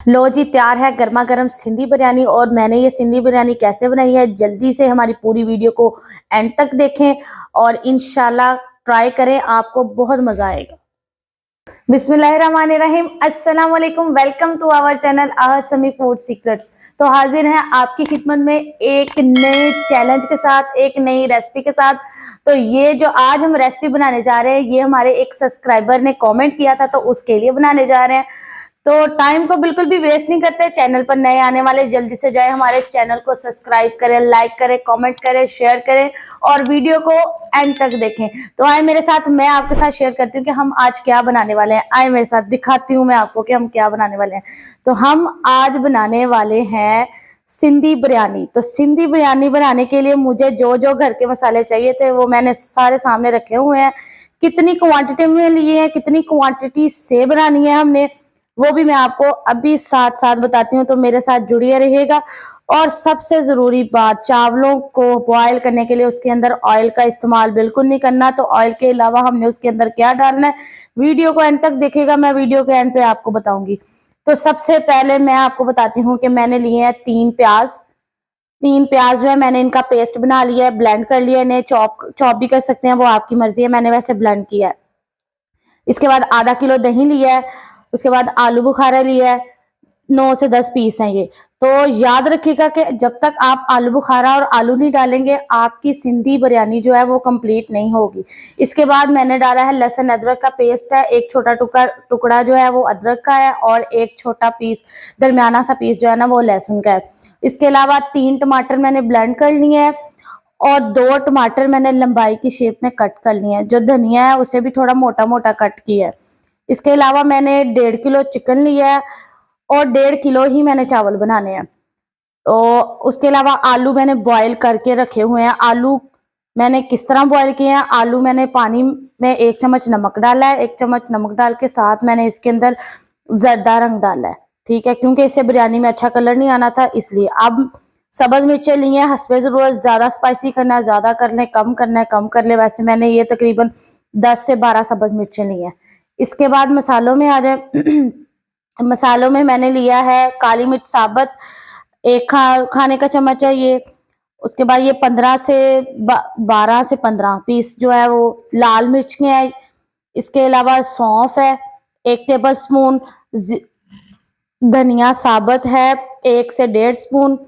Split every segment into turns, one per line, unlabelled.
लो जी, तैयार है गर्मा गर्म सिंधी बिरयानी। और मैंने ये सिंधी बिरयानी कैसे बनाई है, जल्दी से हमारी पूरी वीडियो को एंड तक देखें और इंशाल्लाह ट्राई करें, आपको बहुत मजा आएगा। बिस्मिल्लाहिर्रहमानिर्रहीम, अस्सलाम वालेकुम, welcome to our channel Ahad Sami food secrets. तो हाजिर हैं आपकी खिदमत में एक नए चैलेंज के साथ, एक नई रेसिपी के साथ। तो ये जो आज हम रेसिपी बनाने जा रहे हैं, ये हमारे एक सब्सक्राइबर ने कमेंट किया था, तो उसके लिए बनाने जा रहे हैं। तो टाइम को बिल्कुल भी वेस्ट नहीं करते। चैनल पर नए आने वाले जल्दी से जाए, हमारे चैनल को सब्सक्राइब करें, लाइक करें, कमेंट करें, शेयर करें और वीडियो को एंड तक देखें। तो आए मेरे साथ, मैं आपके साथ शेयर करती हूँ कि हम आज क्या बनाने वाले हैं। आए मेरे साथ, दिखाती हूँ मैं आपको कि हम क्या बनाने वाले हैं। तो हम आज बनाने वाले हैं सिंधी बिरयानी। तो सिंधी बिरयानी बनाने के लिए मुझे जो जो घर के मसाले चाहिए थे वो मैंने सारे सामने रखे हुए हैं। कितनी क्वांटिटी में लिए हैं, कितनी क्वांटिटी से बनानी है हमने, वो भी मैं आपको अभी साथ साथ बताती हूँ। तो मेरे साथ जुड़िए रहिएगा। और सबसे जरूरी बात, चावलों को बॉयल करने के लिए उसके अंदर ऑयल का इस्तेमाल बिल्कुल नहीं करना। तो ऑयल के अलावा हमने उसके अंदर क्या डालना है, वीडियो को एंड तक देखिएगा, मैं वीडियो के एंड पे आपको बताऊंगी। तो सबसे पहले मैं आपको बताती हूँ कि मैंने लिए हैं 3 प्याज। 3 प्याज जो है मैंने इनका पेस्ट बना लिया है, ब्लेंड कर लिया है। इन्हें चॉप चॉप भी कर सकते हैं, वो आपकी मर्जी है, मैंने वैसे ब्लेंड किया है। इसके बाद आधा किलो दही लिया है। उसके बाद आलू बुखारा लिया है, 9 से 10 पीस हैं ये। तो याद रखिएगा कि जब तक आप आलू बुखारा और आलू नहीं डालेंगे, आपकी सिंधी बिरयानी जो है वो कंप्लीट नहीं होगी। इसके बाद मैंने डाला है लहसुन अदरक का पेस्ट है, एक छोटा टुकड़ा जो है वो अदरक का है और एक छोटा पीस, दरमियाना सा पीस जो है ना वो लहसुन का है। इसके अलावा 3 टमाटर मैंने ब्लेंड कर लिए हैं और 2 टमाटर मैंने लंबाई की शेप में कट कर लिए हैं। जो धनिया है उसे भी थोड़ा मोटा मोटा कट किया है। इसके अलावा मैंने 1.5 किलो चिकन लिया है और 1.5 किलो ही मैंने चावल बनाने हैं। तो उसके अलावा आलू मैंने बॉईल करके रखे हुए हैं। आलू मैंने किस तरह बॉईल किए हैं, आलू मैंने पानी में 1 चम्मच नमक डाला है। 1 चम्मच नमक डाल के साथ मैंने इसके अंदर जरदा रंग डाला है, ठीक है, क्योंकि इससे बिरयानी में अच्छा कलर नहीं आना था इसलिए। अब सब्ज मिर्चें ली हैं हस्बे जरूरत, ज्यादा स्पाइसी करना है ज्यादा कर ले, कम करना है कम कर ले। वैसे मैंने ये तकरीबन 10 से 12 सब्ज मिर्चें ली हैं। इसके बाद मसालों में आ जाए। मसालों में मैंने लिया है काली मिर्च साबुत, एक खाने का चम्मच है ये। उसके बाद ये 12 से 15 पीस जो है वो लाल मिर्च के हैं। इसके अलावा सौंफ है 1 टेबल स्पून, धनिया साबुत है 1 से 1.5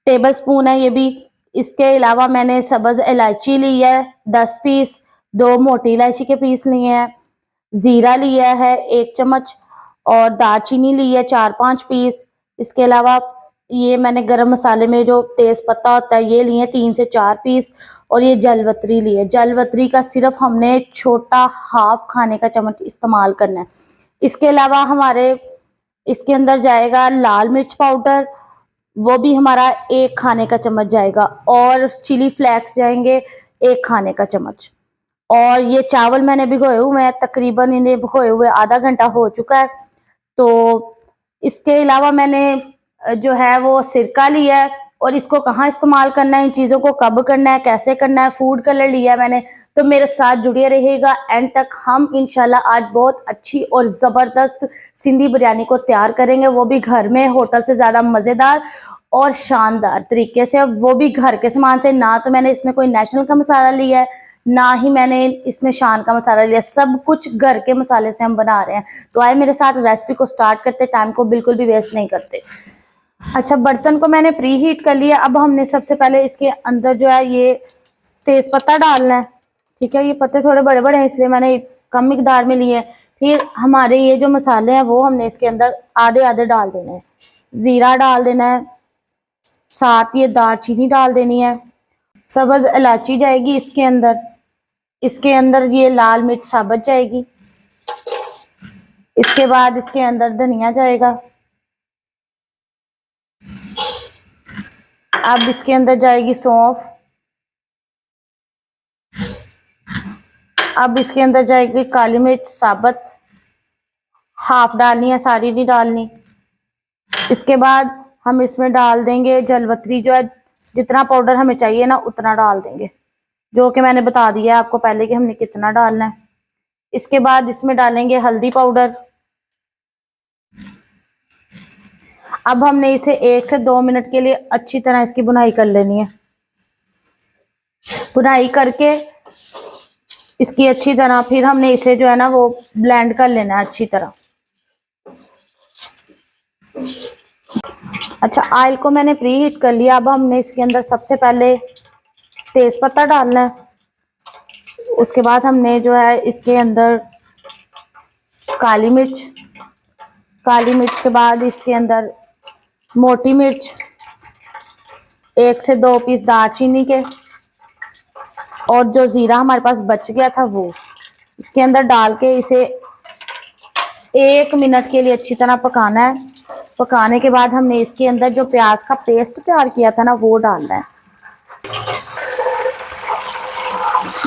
टेबल स्पून है ये भी। इसके अलावा मैंने सब्ज इलायची ली है 10 पीस, 2 मोटी इलायची के पीस लिए हैं। जीरा लिया है 1 चम्मच और दालचीनी ली है 4-5 पीस। इसके अलावा ये मैंने गरम मसाले में जो तेज पत्ता होता है ये लिए 3 से 4 पीस। और ये जलवतरी ली है, जलवतरी का सिर्फ हमने छोटा हाफ खाने का चम्मच इस्तेमाल करना है। इसके अलावा हमारे इसके अंदर जाएगा लाल मिर्च पाउडर, वो भी हमारा 1 खाने का चम्मच जाएगा। और चिली फ्लेक्स जाएंगे 1 खाने का चम्मच। और ये चावल मैंने भिगोए हुए हैं, तकरीबन इन्हें भिगोए हुए आधा घंटा हो चुका है। तो इसके अलावा मैंने जो है वो सिरका लिया है। और इसको कहाँ इस्तेमाल करना है, इन चीज़ों को कब करना है, कैसे करना है, फूड कलर लिया है मैंने। तो मेरे साथ जुड़े रहिएगा एंड तक। हम इंशाल्लाह आज बहुत अच्छी और ज़बरदस्त सिंधी बिरयानी को तैयार करेंगे, वो भी घर में, होटल से ज़्यादा मज़ेदार और शानदार तरीके से, वो भी घर के सामान से। ना तो मैंने इसमें कोई नेशनल का मसाला लिया है, ना ही मैंने इसमें शान का मसाला लिया, सब कुछ घर के मसाले से हम बना रहे हैं। तो आए मेरे साथ रेसिपी को स्टार्ट करते, टाइम को बिल्कुल भी वेस्ट नहीं करते। अच्छा, बर्तन को मैंने प्री हीट कर लिया। अब हमने सबसे पहले इसके अंदर जो है ये तेज पत्ता डालना है, ठीक है। ये पत्ते थोड़े बड़े बड़े हैं इसलिए मैंने कम मिकदार में लिए हैं। फिर हमारे ये जो मसाले हैं वो हमने इसके अंदर आधे आधे डाल देने हैं। जीरा डाल देना है, साथ ये दालचीनी डाल देनी है, सब्ज इलायची जाएगी इसके अंदर, इसके अंदर ये लाल मिर्च साबुत जाएगी, इसके बाद इसके अंदर धनिया जाएगा। अब इसके अंदर जाएगी सौंफ। अब इसके अंदर जाएगी काली मिर्च साबुत, हाफ डालनी है, सारी नहीं डालनी। इसके बाद हम इसमें डाल देंगे जलवतरी, जो है जितना पाउडर हमें चाहिए ना उतना डाल देंगे, जो कि मैंने बता दिया है आपको पहले कि हमने कितना डालना है। इसके बाद इसमें डालेंगे हल्दी पाउडर, अब हमने इसे 1 से 2 मिनट के लिए अच्छी तरह इसकी बुनाई कर लेनी है। बुनाई करके इसकी अच्छी तरह फिर हमने इसे जो है ना वो ब्लेंड कर लेना है अच्छी तरह। अच्छा, ऑयल को मैंने प्री हीट कर लिया। अब हमने इसके अंदर सबसे पहले तेज पत्ता डालना है। उसके बाद हमने जो है इसके अंदर काली मिर्च, काली मिर्च के बाद इसके अंदर मोटी मिर्च, 1 से 2 पीस दालचीनी के, और जो जीरा हमारे पास बच गया था वो इसके अंदर डाल के इसे 1 मिनट के लिए अच्छी तरह पकाना है। पकाने के बाद हमने इसके अंदर जो प्याज का पेस्ट तैयार किया था ना वो डालना है।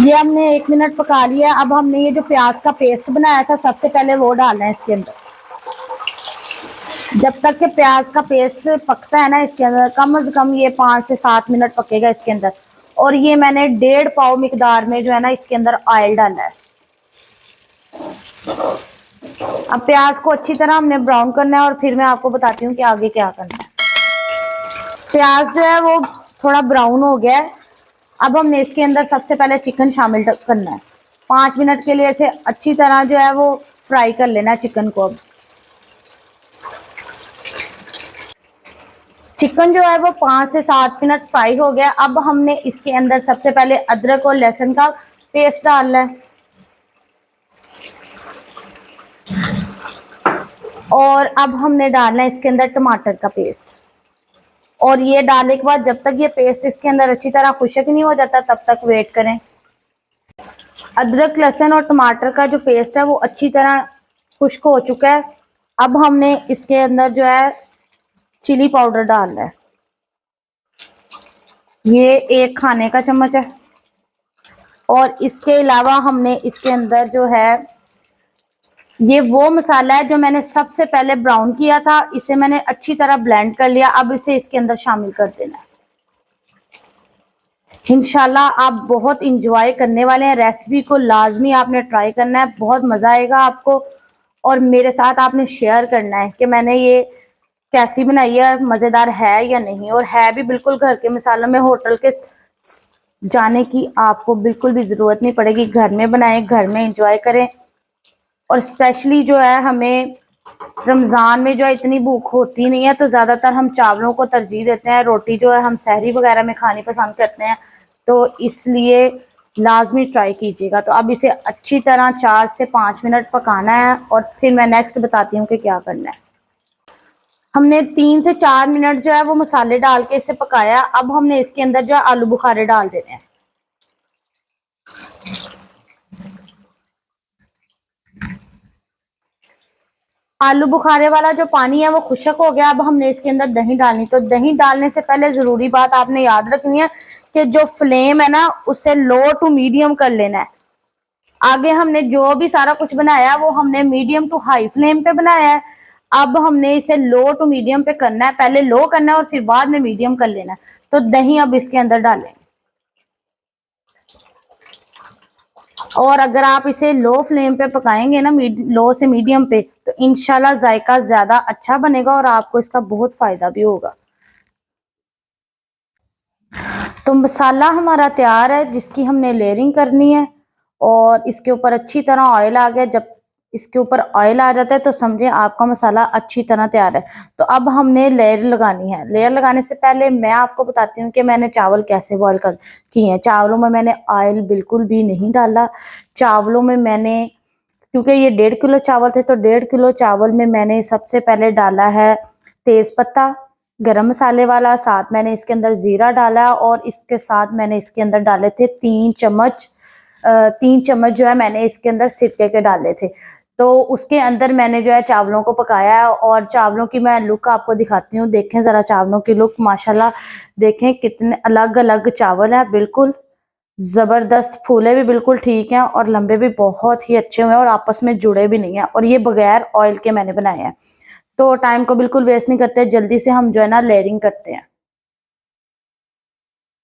ये हमने 1 मिनट पका लिया। अब हमने ये जो प्याज का पेस्ट बनाया था सबसे पहले वो डालना है इसके अंदर। जब तक के प्याज का पेस्ट पकता है ना इसके अंदर, कम से कम ये 5 से 7 मिनट पकेगा इसके अंदर। और ये मैंने 1.5 पाव मिकदार में जो है ना इसके अंदर ऑयल डाला है। अब प्याज को अच्छी तरह हमने ब्राउन करना है और फिर मैं आपको बताती हूँ कि आगे क्या करना है। प्याज जो है वो थोड़ा ब्राउन हो गया है। अब हमने इसके अंदर सबसे पहले चिकन शामिल करना है। 5 मिनट के लिए इसे अच्छी तरह जो है वो फ्राई कर लेना है चिकन को। अब चिकन जो है वो 5 से 7 मिनट फ्राई हो गया। अब हमने इसके अंदर सबसे पहले अदरक और लहसुन का पेस्ट डालना है, और अब हमने डालना है इसके अंदर टमाटर का पेस्ट। और ये डालने के बाद जब तक ये पेस्ट इसके अंदर अच्छी तरह खुशक नहीं हो जाता तब तक वेट करें। अदरक, लहसुन और टमाटर का जो पेस्ट है वो अच्छी तरह खुश्क हो चुका है। अब हमने इसके अंदर जो है चिली पाउडर डालना है। ये 1 खाने का चम्मच है। और इसके अलावा हमने इसके अंदर जो है ये वो मसाला है जो मैंने सबसे पहले ब्राउन किया था, इसे मैंने अच्छी तरह ब्लेंड कर लिया। अब इसे इसके अंदर शामिल कर देना है। इंशाल्लाह आप बहुत इंजॉय करने वाले हैं। रेसिपी को लाजमी आपने ट्राई करना है, बहुत मज़ा आएगा आपको। और मेरे साथ आपने शेयर करना है कि मैंने ये कैसी बनाई है, मज़ेदार है या नहीं। और है भी बिल्कुल घर के मसालों में, होटल के जाने की आपको बिल्कुल भी ज़रूरत नहीं पड़ेगी। घर में बनाएं, घर में इंजॉय करें। और स्पेशली जो है हमें रमज़ान में जो है इतनी भूख होती नहीं है तो ज़्यादातर हम चावलों को तरजीह देते हैं। रोटी जो है हम सहरी वगैरह में खानी पसंद करते हैं, तो इसलिए लाजमी ट्राई कीजिएगा। तो अब इसे अच्छी तरह 4 से 5 मिनट पकाना है और फिर मैं नेक्स्ट बताती हूँ कि क्या करना है। हमने 3 से 4 मिनट जो है वो मसाले डाल के इसे पकाया। अब हमने इसके अंदर जो है आलू बुखारे डाल देने हैं। आलू बुखारे वाला जो पानी है वो खुशक हो गया। अब हमने इसके अंदर दही डालनी। तो दही डालने से पहले ज़रूरी बात आपने याद रखनी है कि जो फ्लेम है ना उसे लो टू मीडियम कर लेना है। आगे हमने जो भी सारा कुछ बनाया वो हमने मीडियम टू हाई फ्लेम पे बनाया है। अब हमने इसे लो टू मीडियम पे करना है। पहले लो करना है और फिर बाद में मीडियम कर लेना है। तो दही अब इसके अंदर डालें। और अगर आप इसे लो फ्लेम पे पकाएंगे ना, लो से मीडियम पे, तो इंशाल्लाह जायका ज़्यादा अच्छा बनेगा और आपको इसका बहुत फ़ायदा भी होगा। तो मसाला हमारा तैयार है जिसकी हमने लेयरिंग करनी है। और इसके ऊपर अच्छी तरह ऑयल आ गया। जब इसके ऊपर ऑयल आ जाता है तो समझें आपका मसाला अच्छी तरह तैयार है। तो अब हमने लेयर लगानी है। लेयर लगाने से पहले मैं आपको बताती हूँ कि मैंने चावल कैसे बॉयल कर किए हैं। चावलों में मैंने ऑयल बिल्कुल भी नहीं डाला। चावलों में मैंने, क्योंकि ये 1.5 किलो चावल थे, तो 1.5 किलो चावल में मैंने सबसे पहले डाला है तेज पत्ता गरम मसाले वाला, साथ मैंने इसके अंदर ज़ीरा डाला और इसके साथ मैंने इसके अंदर डाले थे 3 चम्मच जो है मैंने इसके अंदर सिरके के डाले थे। तो उसके अंदर मैंने जो है चावलों को पकाया है। और चावलों की मैं लुक आपको दिखाती हूँ। देखें ज़रा चावलों की लुक, माशाल्लाह देखें कितने अलग अलग चावल हैं। बिल्कुल ज़बरदस्त, फूले भी बिल्कुल ठीक हैं और लंबे भी बहुत ही अच्छे हुए हैं और आपस में जुड़े भी नहीं हैं। और ये बगैर ऑयल के मैंने बनाए हैं। तो टाइम को बिल्कुल वेस्ट नहीं करते, जल्दी से हम जो है ना लेयरिंग करते हैं।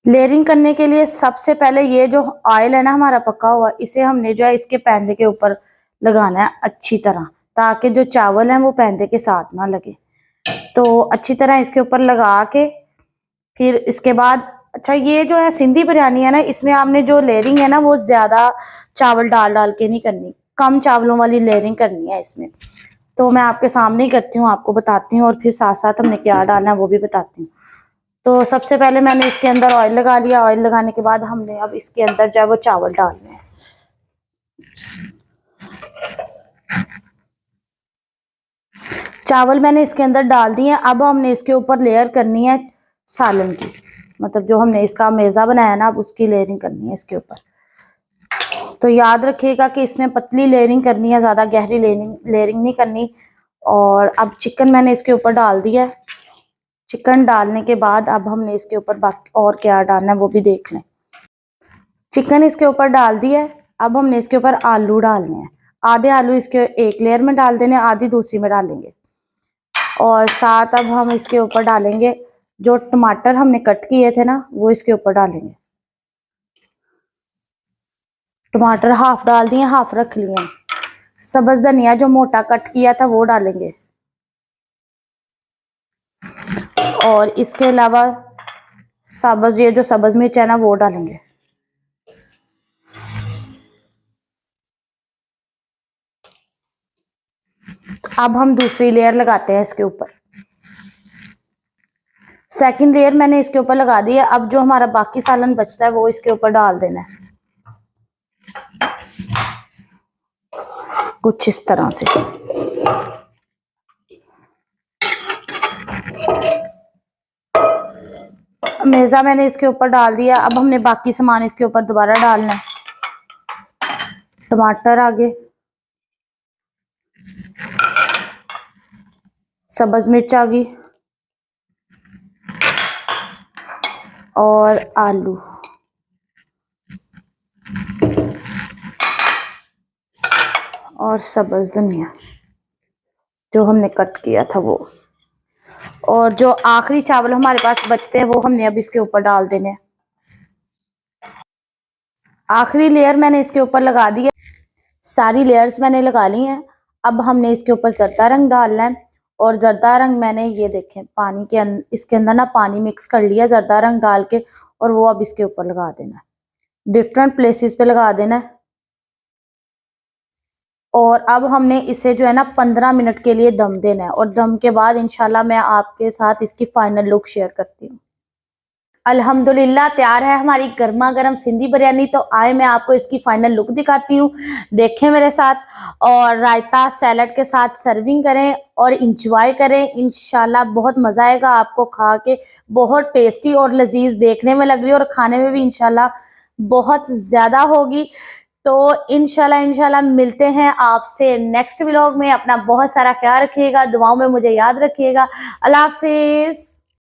लेयरिंग करने के लिए सबसे पहले ये जो ऑयल है ना हमारा पका हुआ, इसे हमने जो है इसके पैंदे के ऊपर लगाना है अच्छी तरह, ताकि जो चावल हैं वो पैंदे के साथ ना लगे। तो अच्छी तरह इसके ऊपर लगा के फिर इसके बाद, अच्छा ये जो है सिंधी बिरयानी है ना, इसमें आपने जो लेयरिंग है ना वो ज़्यादा चावल डाल डाल के नहीं करनी, कम चावलों वाली लेयरिंग करनी है इसमें। तो मैं आपके सामने ही करती हूँ, आपको बताती हूँ, और फिर साथ साथ हमने क्या डालना है वो भी बताती हूँ। तो सबसे पहले मैंने इसके अंदर ऑयल लगा लिया। ऑयल लगाने के बाद हमने अब इसके अंदर जो है वो चावल डालने हैं। चावल मैंने इसके अंदर डाल दिए। अब हमने इसके ऊपर लेयर करनी है सालन की, मतलब जो हमने इसका मेज़ा बनाया ना, अब उसकी लेयरिंग करनी है इसके ऊपर। तो याद रखिएगा कि इसमें पतली लेयरिंग करनी है, ज़्यादा गहरी लेयरिंग नहीं करनी। और अब चिकन मैंने इसके ऊपर डाल दिया। चिकन डालने के बाद अब हमने इसके ऊपर बाकी और क्या डालना है वो भी देख लें। चिकन इसके ऊपर डाल दिया है। अब हमने इसके ऊपर आलू डालने हैं। आधे आलू इसके एक लेयर में डाल देने, आधी दूसरी में डालेंगे। और साथ अब हम इसके ऊपर डालेंगे जो टमाटर हमने कट किए थे ना, वो इसके ऊपर डालेंगे। टमाटर हाफ डाल दिए, हाफ रख लिए। सब्ज धनिया जो मोटा कट किया था वो डालेंगे। और इसके अलावा सब्ज, ये जो सब्ज मिर्च है ना वो डालेंगे। अब हम दूसरी लेयर लगाते हैं इसके ऊपर। सेकंड लेयर मैंने इसके ऊपर लगा दी है। अब जो हमारा बाकी सालन बचता है वो इसके ऊपर डाल देना है, कुछ इस तरह से। मेज़ा मैंने इसके ऊपर डाल दिया। अब हमने बाकी सामान इसके ऊपर दोबारा डालना है। टमाटर आगे, सब्ज मिर्च आ गई और आलू और सब्ज धनिया जो हमने कट किया था वो। और जो आखिरी चावल हमारे पास बचते हैं वो हमने अब इसके ऊपर डाल देने हैं। आखिरी लेयर मैंने इसके ऊपर लगा दी है। सारी लेयर्स मैंने लगा ली हैं। अब हमने इसके ऊपर जर्दा रंग डालना है। और जर्दा रंग मैंने ये देखें पानी के इसके अंदर ना पानी मिक्स कर लिया जर्दा रंग डाल के, और वो अब इसके ऊपर लगा देना है। डिफरेंट प्लेसेस पे लगा देना है। और अब हमने इसे जो है ना 15 मिनट के लिए दम देना है। और दम के बाद इंशाल्लाह मैं आपके साथ इसकी फाइनल लुक शेयर करती हूँ। अल्हम्दुलिल्लाह तैयार है हमारी गर्मा गर्म सिंधी बिरयानी। तो आए मैं आपको इसकी फाइनल लुक दिखाती हूँ, देखें मेरे साथ। और रायता सैलड के साथ सर्विंग करें और इंजॉय करें। इंशाल्लाह बहुत मज़ा आएगा आपको खा के। बहुत टेस्टी और लजीज देखने में लग रही है, और खाने में भी इंशाल्लाह बहुत ज़्यादा होगी। तो इंशाल्लाह मिलते हैं आपसे नेक्स्ट व्लॉग में। अपना बहुत सारा ख्याल रखिएगा, दुआओं में मुझे याद रखिएगा। अल्लाह हाफिज़।